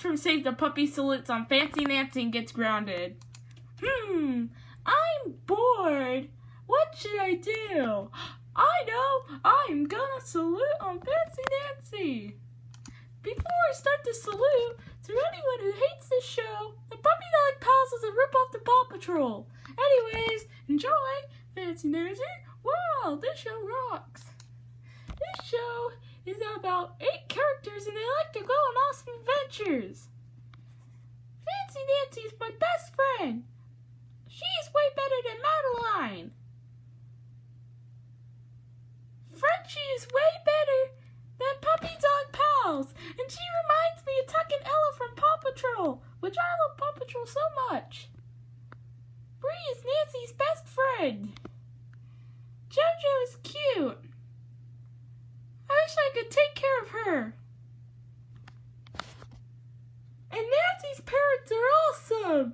Max from Save the Puppy salutes on Fancy Nancy and gets grounded. I'm bored. What should I do? I know, I'm gonna salute on Fancy Nancy. Before I start to salute, to anyone who hates this show, the Puppy Dog Pals is a rip-off to Paw Patrol. Anyways, enjoy Fancy Nancy. Wow, this show rocks. This show is about 8 characters and they like to go on awesome adventures. Fancy Nancy is my best friend. She is way better than Madeline. Frenchie is way better than Puppy Dog Pals, and she reminds me of Tuck and Ella from Paw Patrol, which I love Paw Patrol so much. Bree is Nancy's best friend. JoJo is cute. I wish I could take care of her. And Nancy's parents are awesome,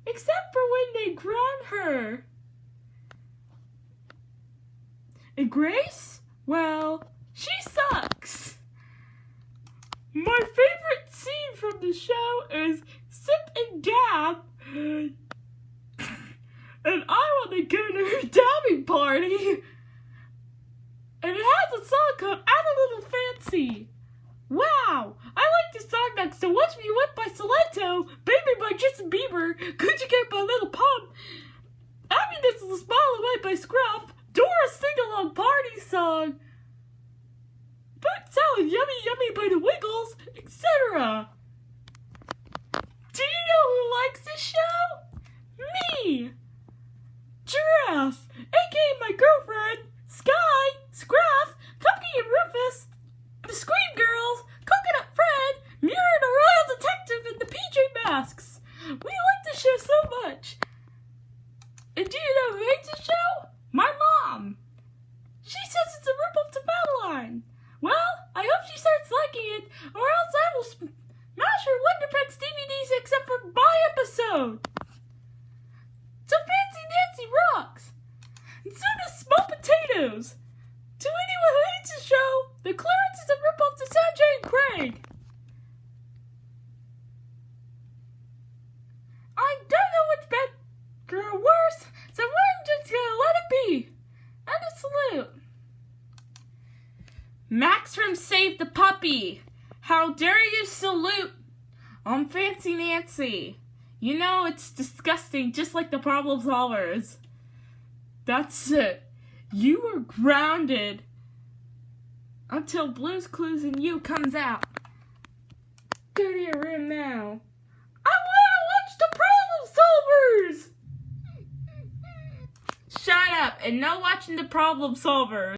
except for when they ground her. And Grace? Well, she sucks. My favorite scene from the show is Sip and Dab. And I want to go to her dabbing party. And it has a song called I'm a Little Fancy. Wow, I like the song next to Watch Me Whip by Salento, Baby by Justin Bieber, Could You Get My Little Pump, Happiness is a Smile Away by Scruff, Dora's Sing-Along Party Song, Fruit Salad Yummy Yummy by the Wiggles, etc. Do you know who likes this show? Me! Giraffe, aka my girlfriend, Sky, Scruff, Cupcake and Rufus, the Scream Girls, Coconut Fred, Mirror the Royal Detective, and the PJ Masks. We like the show so much. And do you know who hates the show? My mom. She says it's a ripoff to Madeline. Well, I hope she starts liking it, or else I will smash her Wonderpets DVDs except for my episode. So Fancy Nancy rocks. And so does Small Potatoes. To anyone who hates the show, the Clarence is a ripoff to Sanjay and Craig. I don't know which better or worse, so I'm just gonna let it be. And a salute. Max from Save the Puppy. How dare you salute on Fancy Nancy? You know it's disgusting, just like the Problem Solvers. That's it. You were grounded until Blue's Clues and You comes out. Go to your room now. I want to watch the Problem Solvers! Shut up and no watching the Problem Solvers.